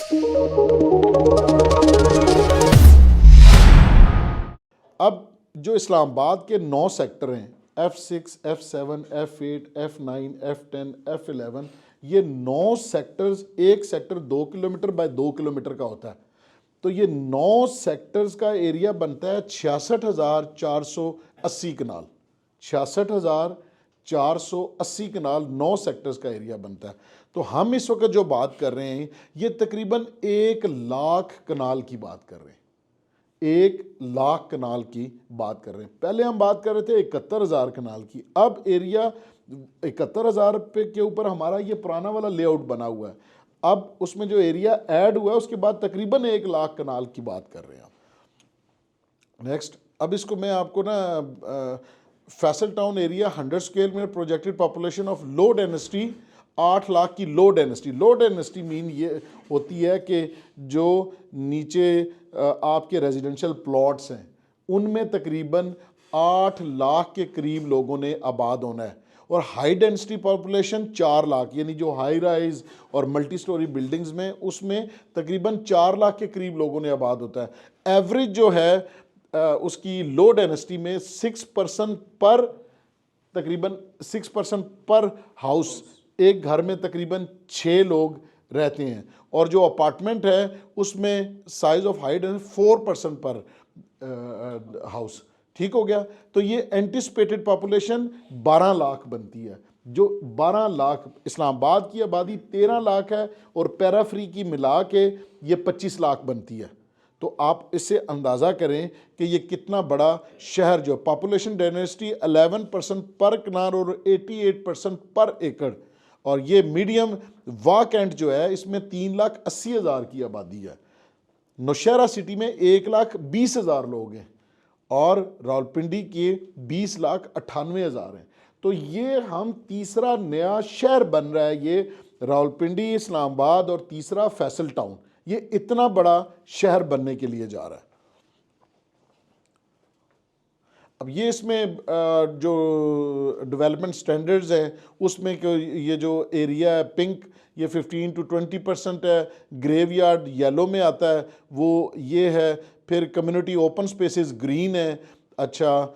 अब जो इस्लामाबाद के 9 सेक्टर हैं, F6, F7, F8, F9, F10, F11, ये 9 सेक्टर्स, एक सेक्टर 2 किलोमीटर बाय 2 किलोमीटर का होता है। तो ये 9 सेक्टर्स का एरिया बनता है 66,480 कनाल। 66,480 कनाल 9 सेक्टर्स का एरिया बनता है। तो हम इस वक्त जो बात कर रहे हैं ये तकरीबन 1 लाख कनाल की बात कर रहे हैं। 1 लाख कनाल की बात कर रहे हैं। पहले हम बात कर रहे थे 71,000 कनाल की। अब एरिया 71,000 पे के ऊपर हमारा ये पुराना वाला लेआउट बना हुआ है। अब उसमें जो एरिया ऐड हुआ है उसके बाद तकरीबन 1 लाख कनाल की बात कर रहे हैं। नेक्स्ट, अब इसको मैं आपको ना फैसल टाउन एरिया 100 स्क्वायर में projected population of low density 8 lakh की low density. Low density mean ये होती है कि जो नीचे आपके रेजिडेंशियल प्लॉट्स हैं उनमें तकरीबन 8 लाख के करीब लोगों ने आबाद होना है। और हाई डेंसिटी पॉपुलेशन 4 लाख, यानी जो हाई राइज और मल्टी स्टोरी बिल्डिंग्स में उसमें तकरीबन 4 लाख के करीब लोगों ने आबाद होता है। एवरेज जो है उसकी लो डेंसिटी में 6% पर, तकरीबन 6% पर हाउस, एक घर में तकरीबन 6 लोग रहते हैं। और जो अपार्टमेंट है उसमें साइज ऑफ हाइट 4% पर हाउस। ठीक हो गया। तो ये एंटिसिपेटेड पॉपुलेशन 12 लाख बनती है। जो 12 लाख, इस्लामाबाद की आबादी 13 लाख है और पैराफ्री की मिला के ये 25 लाख बनती है। तो आप इससे अंदाज़ा करें कि ये कितना बड़ा शहर, जो पॉपुलेशन डेंसिटी 11% पर कनाल और 88% पर एकड़। और ये मीडियम वाह कैंट जो है इसमें 3,80,000 की आबादी है। नौशहरा सिटी में 1,20,000 लोग हैं और रावलपिंडी के 20,98,000 हैं। तो ये हम तीसरा नया शहर बन रहा है, ये रावलपिंडी, इस्लामाबाद और तीसरा फैसल टाउन, ये इतना बड़ा शहर बनने के लिए जा रहा है। अब ये इसमें जो डेवलपमेंट स्टैंडर्ड्स हैं उसमें ये जो एरिया है पिंक, ये 15 to 20% है। ग्रेवयार्ड येलो में आता है वो ये है। फिर कम्युनिटी ओपन स्पेसेस ग्रीन है। अच्छा,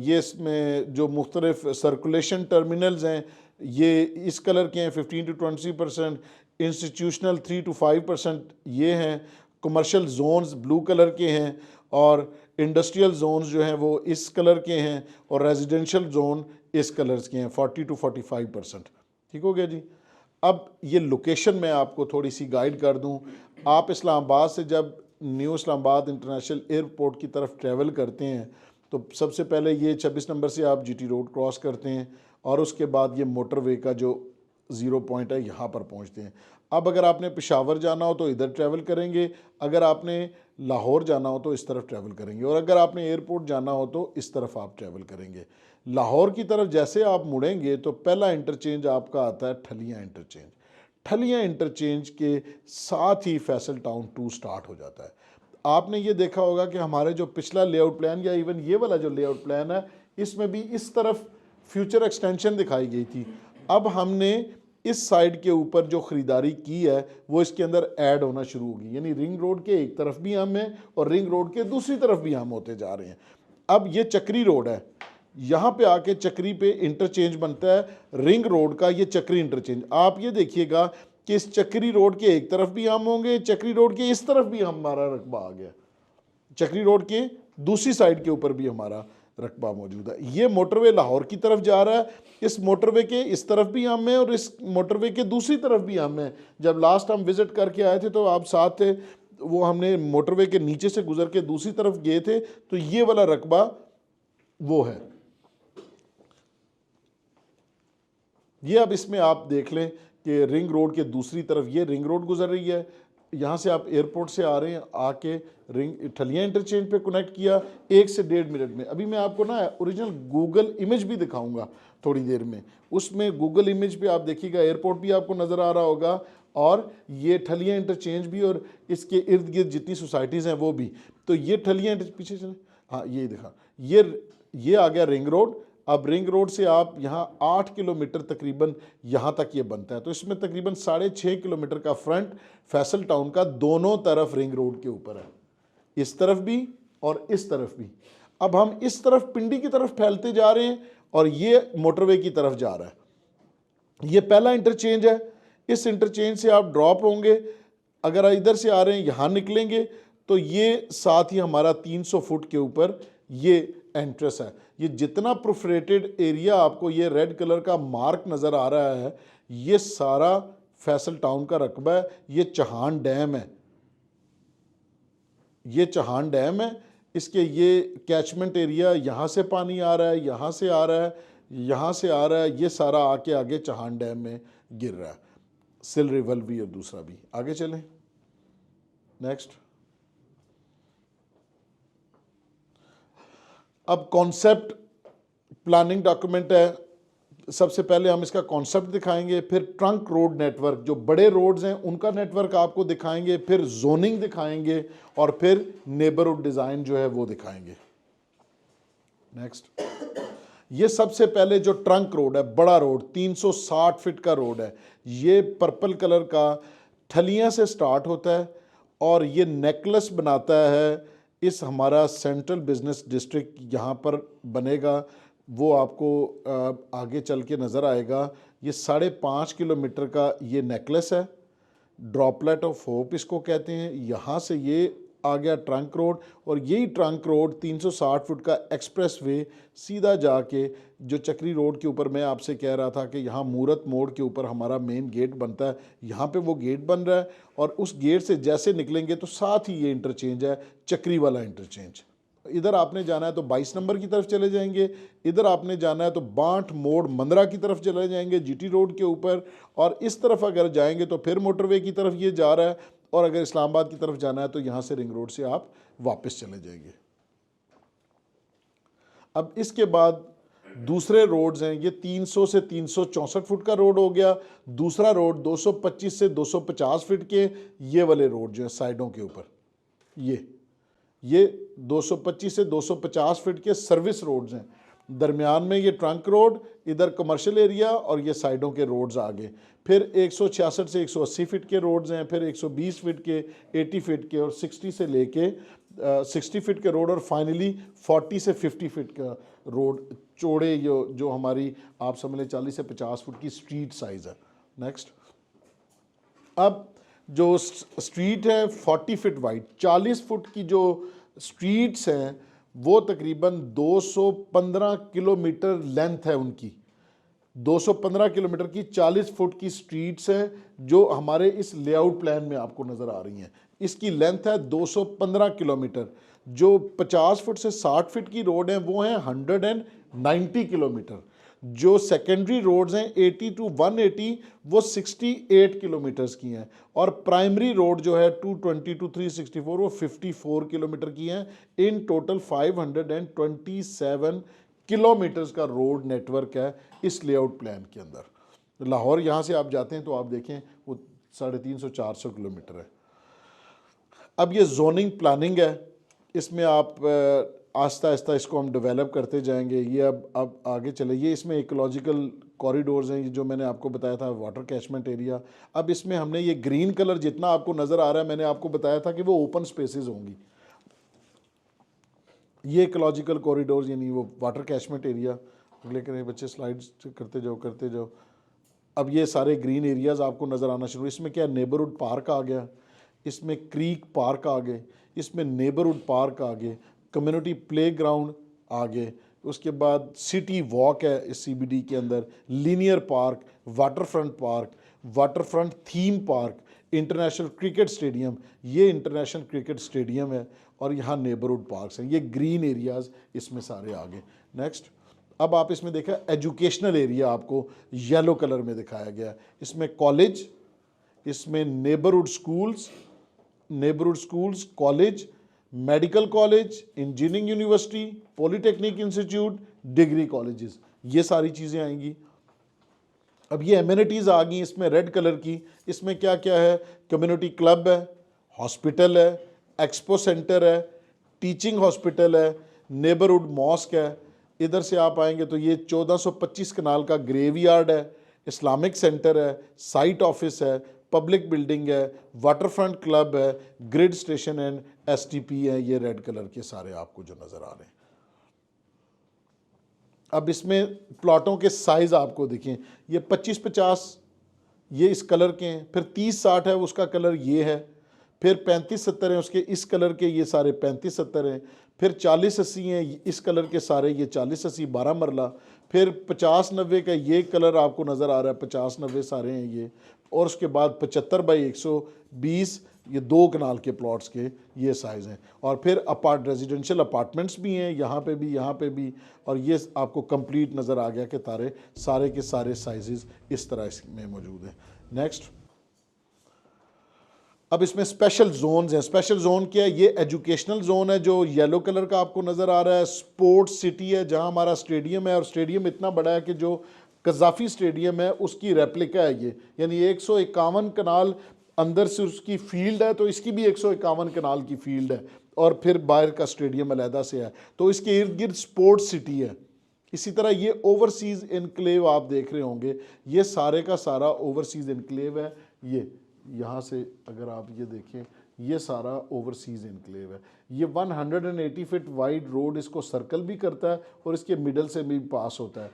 ये इसमें जो मुख्तलिफ सर्कुलेशन टर्मिनल्स हैं ये इस कलर के हैं, 15 to 20%। इंस्टीट्यूशनल 3 to 5% ये हैं। कमर्शियल जोन्स ब्लू कलर के हैं और इंडस्ट्रियल जोन्स जो हैं वो इस कलर के हैं और रेजिडेंशियल जोन इस कलर्स के हैं, 40 to 45%। ठीक हो गया जी। अब ये लोकेशन मैं आपको थोड़ी सी गाइड कर दूं। आप इस्लामाबाद से जब न्यू इस्लामाबाद इंटरनेशनल एयरपोर्ट की तरफ ट्रैवल करते हैं तो सबसे पहले ये 26 नंबर से आप GT रोड क्रॉस करते हैं और उसके बाद ये मोटरवे का जो 0 पॉइंट है यहाँ पर पहुँचते हैं। अब अगर आपने पेशावर जाना हो तो इधर ट्रैवल करेंगे, अगर आपने लाहौर जाना हो तो इस तरफ ट्रैवल करेंगे, और अगर आपने एयरपोर्ट जाना हो तो इस तरफ आप ट्रैवल करेंगे। लाहौर की तरफ जैसे आप मुड़ेंगे तो पहला इंटरचेंज आपका आता है ठलियाँ इंटरचेंज। ठलियाँ इंटरचेंज के साथ ही फैसल टाउन 2 स्टार्ट हो जाता है। आपने ये देखा होगा कि हमारे जो पिछला लेआउट प्लान या इवन ये वाला जो लेआउट प्लान है इसमें भी इस तरफ फ्यूचर एक्सटेंशन दिखाई गई थी। अब हमने इस साइड के ऊपर जो ख़रीदारी की है वो इसके अंदर ऐड होना शुरू होगी, यानी रिंग रोड के एक तरफ भी हम हैं और रिंग रोड के दूसरी तरफ भी हम होते जा रहे हैं। अब ये चक्री रोड है, यहाँ पे आके चक्री पे इंटरचेंज बनता है रिंग रोड का, ये चक्री इंटरचेंज। आप ये देखिएगा कि इस चक्री रोड के एक तरफ भी हम होंगे, चक्री रोड के इस तरफ भी हमारा रकबा आ गया, चक्री रोड के दूसरी साइड के ऊपर भी हमारा रकबा मौजूद है। ये मोटरवे लाहौर की तरफ जा रहा है, इस मोटरवे के इस तरफ भी हम हैं और इस मोटरवे के दूसरी तरफ भी हम हैं। जब लास्ट हम विज़िट करके आए थे तो आप साथ थे, वो हमने मोटरवे के नीचे से गुजर के दूसरी तरफ गए थे, तो ये वाला रकबा वो है। ये अब इसमें आप देख लें कि रिंग रोड के दूसरी तरफ ये रिंग रोड गुजर रही है, यहाँ से आप एयरपोर्ट से आ रहे हैं, आके रिंग ठलियाँ इंटरचेंज पे कनेक्ट किया 1 से 1.5 मिनट में। अभी मैं आपको ना ओरिजिनल गूगल इमेज भी दिखाऊंगा थोड़ी देर में, उसमें गूगल इमेज पे आप देखिएगा एयरपोर्ट भी आपको नज़र आ रहा होगा और ये ठलियाँ इंटरचेंज भी और इसके इर्द गिर्द जितनी सोसाइटीज़ हैं वो भी। तो ये ठलियाँ पीछे चले, हाँ ये दिखा, ये आ गया रिंग रोड। अब रिंग रोड से आप यहाँ 8 किलोमीटर तकरीबन यहाँ तक ये बनता है, तो इसमें तकरीबन 6.5 किलोमीटर का फ्रंट फैसल टाउन का दोनों तरफ रिंग रोड के ऊपर है, इस तरफ भी और इस तरफ भी। अब हम इस तरफ पिंडी की तरफ फैलते जा रहे हैं और ये मोटरवे की तरफ जा रहा है। ये पहला इंटरचेंज है, इस इंटरचेंज से आप ड्रॉप होंगे, अगर इधर से आ रहे हैं यहाँ निकलेंगे तो ये साथ ही हमारा 300 फुट के ऊपर ये एंट्रेंस है। ये जितना प्रोफरेटेड एरिया आपको ये रेड कलर का मार्क नज़र आ रहा है, ये सारा फैसल टाउन का रकबा है। ये चहान डैम है, ये चहान डैम है, इसके ये कैचमेंट एरिया, यहाँ से पानी आ रहा है, यहाँ से आ रहा है, यहाँ से आ रहा है, ये सारा आके आगे चहान डैम में गिर रहा है। सिल रिवर भी और दूसरा भी। आगे चलें, नेक्स्ट। अब कॉन्सेप्ट प्लानिंग डॉक्यूमेंट है, सबसे पहले हम इसका कॉन्सेप्ट दिखाएंगे, फिर ट्रंक रोड नेटवर्क, जो बड़े रोड्स हैं उनका नेटवर्क आपको दिखाएंगे, फिर जोनिंग दिखाएंगे और फिर नेबरहुड डिज़ाइन जो है वो दिखाएंगे। नेक्स्ट, ये सबसे पहले जो ट्रंक रोड है, बड़ा रोड 360 फीट का रोड है, ये पर्पल कलर का ठलियाँ से स्टार्ट होता है और ये नेकलेस बनाता है। इस हमारा सेंट्रल बिजनेस डिस्ट्रिक्ट यहाँ पर बनेगा, वो आपको आगे चल के नज़र आएगा। ये 5.5 किलोमीटर का ये नेकलेस है, ड्रॉपलेट ऑफ होप इसको कहते हैं। यहाँ से ये आ गया ट्रंक रोड और यही ट्रंक रोड 360 फुट का एक्सप्रेस वे सीधा जाके जो चक्री रोड के ऊपर मैं आपसे कह रहा था कि यहाँ मूरत मोड़ के ऊपर हमारा मेन गेट बनता है, यहाँ पे वो गेट बन रहा है और उस गेट से जैसे निकलेंगे तो साथ ही ये इंटरचेंज है, चक्री वाला इंटरचेंज। इधर आपने जाना है तो 22 नंबर की तरफ चले जाएंगे, इधर आपने जाना है तो बांट मोड़ मंदरा की तरफ चले जाएंगे जीटी रोड के ऊपर, और इस तरफ अगर जाएंगे तो फिर मोटरवे की तरफ ये जा रहा है, और अगर इस्लामाबाद की तरफ जाना है तो यहाँ से रिंग रोड से आप वापस चले जाएंगे। अब इसके बाद दूसरे रोड्स हैं, ये 300 से 364 फुट का रोड हो गया। दूसरा रोड 225 से 250 फीट के ये वाले रोड जो है साइडों के ऊपर, ये 225 से 250 फीट के सर्विस रोड्स हैं। दरमियान में ये ट्रंक रोड, इधर कमर्शियल एरिया और ये साइडों के रोड्स आगे। फिर 166 से 180 फीट के रोड्स हैं, फिर 120 फीट के, 80 फीट के और 60 से लेके 60 फीट के रोड, और फाइनली 40 से 50 फीट का रोड चौड़े जो हमारी आप समझ लें 40 से 50 फुट की स्ट्रीट साइज़ है। नेक्स्ट, अब जो स्ट्रीट है 40 फीट वाइड, 40 फुट की जो स्ट्रीट्स हैं वो तकरीबन 215 किलोमीटर लेंथ है उनकी। 215 किलोमीटर की 40 फुट की स्ट्रीट्स हैं जो हमारे इस लेआउट प्लान में आपको नज़र आ रही हैं। इसकी लेंथ है 215 किलोमीटर। जो 50 फुट से 60 फीट की रोड हैं वो हैं 190 किलोमीटर। जो सेकेंडरी रोड्स हैं 80 टू 180 वो 68 किलोमीटर्स की हैं, और प्राइमरी रोड जो है 220 टू 364 वो 54 किलोमीटर की हैं। इन टोटल 527 किलोमीटर्स का रोड नेटवर्क है इस लेआउट प्लान के अंदर। लाहौर यहाँ से आप जाते हैं तो आप देखें वो 350-400 किलोमीटर है। अब ये जोनिंग प्लानिंग है, इसमें आप आस्ता आस्ता इसको हम डेवलप करते जाएंगे। ये अब आगे चले, ये इसमें इकोलॉजिकल कॉरिडोर्स हैं, ये जो मैंने आपको बताया था वाटर कैचमेंट एरिया। अब इसमें हमने ये ग्रीन कलर जितना आपको नज़र आ रहा है, मैंने आपको बताया था कि वो ओपन स्पेसेस होंगी। ये इकोलॉजिकल कॉरिडोर्स यानी वो वाटर कैचमेंट एरिया। लेकिन बच्चे स्लाइड्स करते जाओ। अब ये सारे ग्रीन एरियाज़ आपको नज़र आना शुरू। इसमें क्या नेबरहुड पार्क आ गया, इसमें क्रीक पार्क आ गए, इसमें नेबरहुड पार्क आ गए, कम्युनिटी प्ले ग्राउंड आ गए, उसके बाद सिटी वॉक है इस CBD के अंदर, linear park, water front theme park, international cricket stadium, ये इंटरनेशनल क्रिकेट स्टेडियम है, और यहाँ नेबरहुड पार्क्स हैं। ये ग्रीन एरियाज़ इसमें सारे आ गए। नेक्स्ट, अब आप इसमें देखा एजुकेशनल एरिया आपको येलो कलर में दिखाया गया। इसमें कॉलेज, इसमें neighbourhood schools, college, medical college, engineering university, polytechnic institute, degree colleges, ये सारी चीज़ें आएंगी। अब ये एमिनिटीज़ आ गई इसमें रेड कलर की। इसमें क्या क्या है, कम्युनिटी क्लब है, हॉस्पिटल है, एक्सपो सेंटर है, टीचिंग हॉस्पिटल है, नेबरहुड मॉस्क है, इधर से आप आएंगे तो ये 1425 कनाल का ग्रेवयार्ड है, इस्लामिक सेंटर है, साइट ऑफिस है, पब्लिक बिल्डिंग है, वाटरफ्रंट क्लब है, ग्रिड स्टेशन एंड एसटीपी है। ये रेड कलर के सारे आपको जो नज़र आ रहे हैं। अब इसमें प्लॉटों के साइज़ आपको देखें, ये 25-50 ये इस कलर के हैं, फिर 30-60 है उसका कलर ये है, फिर 35-70 हैं उसके इस कलर के, ये सारे 35-70 हैं, फिर 40-80 हैं इस कलर के सारे, ये 40-80 12 मरला, फिर 50-90 का ये कलर आपको नज़र आ रहा है, 50-90 सारे हैं ये, और उसके बाद 75 बाई 120 ये 2 कनाल के प्लॉट्स के ये साइज़ हैं। और फिर रेजिडेंशियल अपार्टमेंट्स भी हैं यहाँ पे भी, यहाँ पे भी, और ये आपको कंप्लीट नज़र आ गया कि सारे के सारे साइजेस इस तरह इसमें मौजूद हैं। नेक्स्ट, अब इसमें स्पेशल जोन्स हैं। स्पेशल जोन क्या है? ये एजुकेशनल जोन है जो येलो कलर का आपको नज़र आ रहा है। स्पोर्ट्स सिटी है जहां हमारा स्टेडियम है, और स्टेडियम इतना बड़ा है कि जो कज़ाफ़ी स्टेडियम है उसकी रेप्लिका है ये, यानी 151 कनाल अंदर से उसकी फील्ड है, तो इसकी भी 151 कनाल की फील्ड है, और फिर बाहर का स्टेडियम अलहदा से है, तो इसके इर्द गिर्द स्पोर्ट्स सिटी है। इसी तरह ये ओवरसीज़ इनक्लेव आप देख रहे होंगे, ये सारे का सारा ओवरसीज़ इनक्लेव है। ये यहाँ से अगर आप ये देखें, ये सारा ओवरसीज़ इनक्लेव है। ये 180 फीट वाइड रोड इसको सर्कल भी करता है और इसके मिडल से भी पास होता है।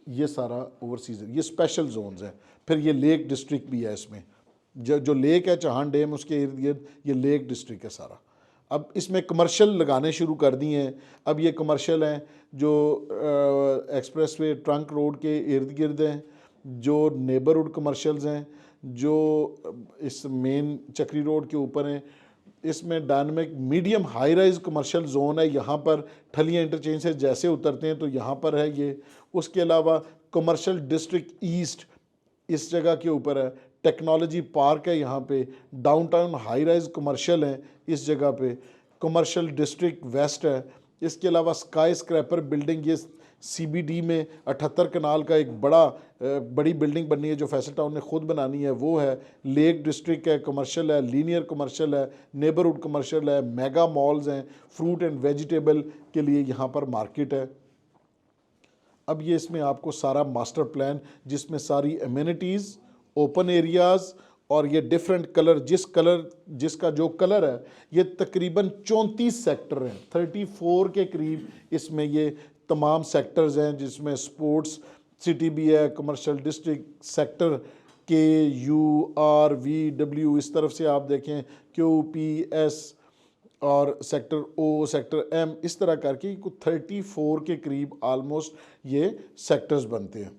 ये सारा ओवरसीज़, ये स्पेशल जोन्स हैं। फिर ये लेक डिस्ट्रिक्ट भी है इसमें, जो लेक है चौहान डैम उसके इर्द गिर्द ये लेक डिस्ट्रिक्ट है सारा। अब इसमें कमर्शियल लगाने शुरू कर दिए हैं। अब ये कमर्शियल हैं जो एक्सप्रेस वे ट्रंक रोड के इर्द गिर्द हैं, जो नेबरहुड कमर्शियल्स हैं जो इस मेन चक्री रोड के ऊपर हैं। इसमें dynamic medium high rise commercial zone है, यहाँ पर ठलिया इंटरचेंज से जैसे उतरते हैं तो यहाँ पर है ये। उसके अलावा कमर्शियल डिस्ट्रिक्ट ईस्ट इस जगह के ऊपर है, टेक्नोलॉजी पार्क है यहाँ पे, डाउनटाउन हाई राइज कमर्शियल है इस जगह पे, कमर्शियल डिस्ट्रिक्ट वेस्ट है। इसके अलावा स्काई स्क्रैपर बिल्डिंग, ये CBD में 78 कनाल का एक बड़ी बिल्डिंग बननी है जो फैसल टाउन ने खुद बनानी है, वो है। लेक डिस्ट्रिक्ट है, कमर्शियल है, लीनियर कमर्शियल है, नेबरहुड कमर्शियल है, मेगा मॉल्स हैं, फ्रूट एंड वेजिटेबल के लिए यहाँ पर मार्केट है। अब ये इसमें आपको सारा मास्टर प्लान जिसमें सारी एमिनिटीज़, ओपन एरियाज़ और ये डिफरेंट कलर, जिसका जो कलर है, ये तकरीबन 34 सेक्टर हैं, 34 के करीब इसमें ये तमाम सेक्टर्स हैं, जिसमें स्पोर्ट्स सिटी भी है, कमर्शियल डिस्ट्रिक्ट सेक्टर KURVW, इस तरफ से आप देखें QPS और सेक्टर O, सेक्टर M, इस तरह करके 34 के करीब आलमोस्ट ये सेक्टर्स बनते हैं।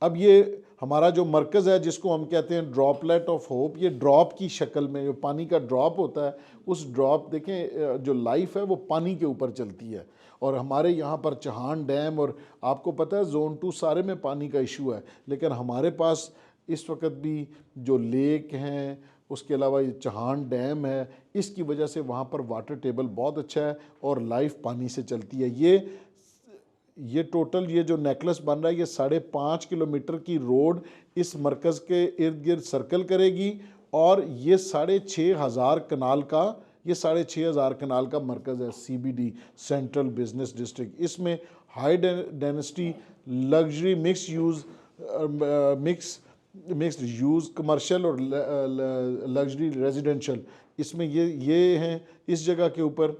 अब ये हमारा जो मरकज़ है जिसको हम कहते हैं ड्रॉपलेट ऑफ होप, ये ड्रॉप की शक्ल में जो पानी का ड्रॉप होता है, उस ड्रॉप देखें जो लाइफ है वो पानी के ऊपर चलती है। और हमारे यहाँ पर चौहान डैम, और आपको पता है जोन 2 सारे में पानी का इशू है, लेकिन हमारे पास इस वक्त भी जो लेक हैं, उसके अलावा ये चौहान डैम है, इसकी वजह से वहाँ पर वाटर टेबल बहुत अच्छा है और लाइफ पानी से चलती है। ये टोटल ये जो नेकलेस बन रहा है, ये 5.5 किलोमीटर की रोड इस मरकज़ के इर्द गिर्द सर्कल करेगी, और ये 6,500 कनाल का, ये 6,500 कनाल का मरकज़ है CBD, सेंट्रल बिजनेस डिस्ट्रिक्ट। इसमें high density luxury mixed use commercial और लग्जरी रेजिडेंशियल, इसमें ये हैं इस जगह के ऊपर,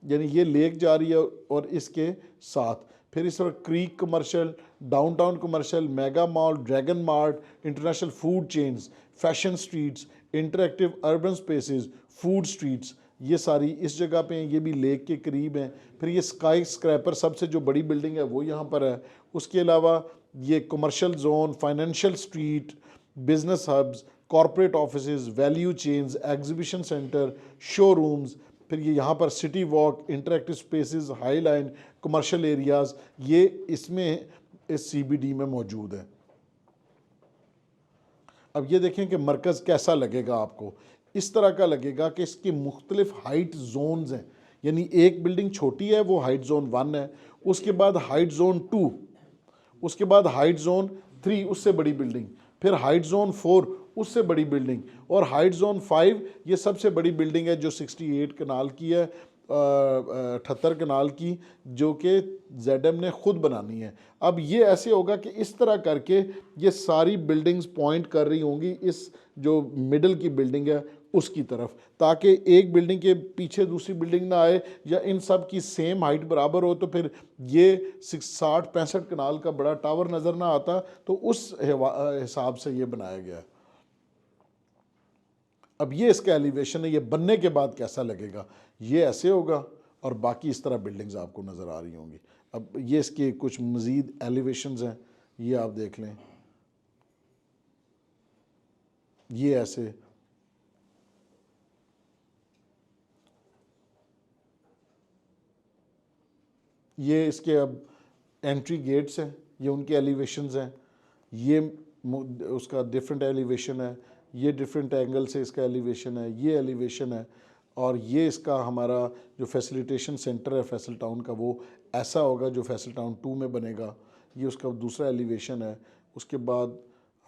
यानी ये लेक जा रही है और इसके साथ फिर इस तरह creek commercial, downtown commercial, mega mall, dragon mart, international food chains, fashion streets, interactive urban spaces, food streets, ये सारी इस जगह पे हैं, ये भी लेक के करीब हैं। फिर ये स्काई स्क्रैपर सबसे जो बड़ी बिल्डिंग है वो यहाँ पर है। उसके अलावा ये commercial zone, financial street, business hubs, corporate offices, value chains, exhibition centre, showrooms, फिर ये यहाँ पर city walk, interactive spaces, high line, commercial areas, ये इसमें इस CBD में मौजूद है। अब ये देखें कि मरकज़ कैसा लगेगा आपको, इस तरह का लगेगा कि इसकी मुख्तलिफ हाइट जोन्स हैं, यानी एक बिल्डिंग छोटी है वो हाइट जोन 1 है, उसके बाद हाइट जोन 2, उसके बाद हाइट जोन 3 उससे बड़ी बिल्डिंग, फिर हाइट जोन 4 उससे बड़ी बिल्डिंग, और हाइट जोन 5 ये सबसे बड़ी बिल्डिंग है जो 68 कनाल की है। 78 कनाल की, जो कि ZM ने ख़ुद बनानी है। अब ये ऐसे होगा कि इस तरह करके ये सारी बिल्डिंग्स पॉइंट कर रही होंगी इस जो मिडल की बिल्डिंग है उसकी तरफ, ताकि एक बिल्डिंग के पीछे दूसरी बिल्डिंग ना आए या इन सब की सेम हाइट बराबर हो, तो फिर ये 60-65 कनाल का बड़ा टावर नज़र ना आता। तो उस हिसाब से ये बनाया गया है। अब ये इसका एलिवेशन है, ये बनने के बाद कैसा लगेगा, ये ऐसे होगा और बाकी इस तरह बिल्डिंग्स आपको नज़र आ रही होंगी। अब ये इसके कुछ मज़ीद एलिवेशंस हैं, ये आप देख लें, ये ऐसे, ये इसके अब एंट्री गेट्स हैं, ये उनके एलिवेशंस हैं, ये उसका डिफरेंट एलिवेशन है, ये डिफरेंट एंगल से इसका एलिवेशन है, ये एलिवेशन है, और ये इसका हमारा जो फैसिलिटेशन सेंटर है फैसल टाउन का वो ऐसा होगा जो फैसल टाउन 2 में बनेगा। ये उसका दूसरा एलिवेशन है। उसके बाद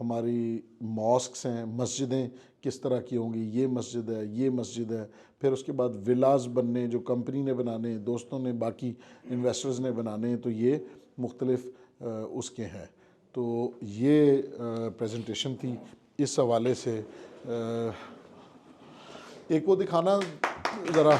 हमारी मॉस्क्स हैं, मस्जिदें किस तरह की होंगी, ये मस्जिद है, ये मस्जिद है। फिर उसके बाद विलास बनने, जो कंपनी ने बनाने, दोस्तों ने, बाकी इन्वेस्टर्स ने बनाने, तो ये मुख्तलिफ उसके हैं। तो ये प्रेजेंटेशन थी इस हवाले से। एक वो दिखाना ज़रा।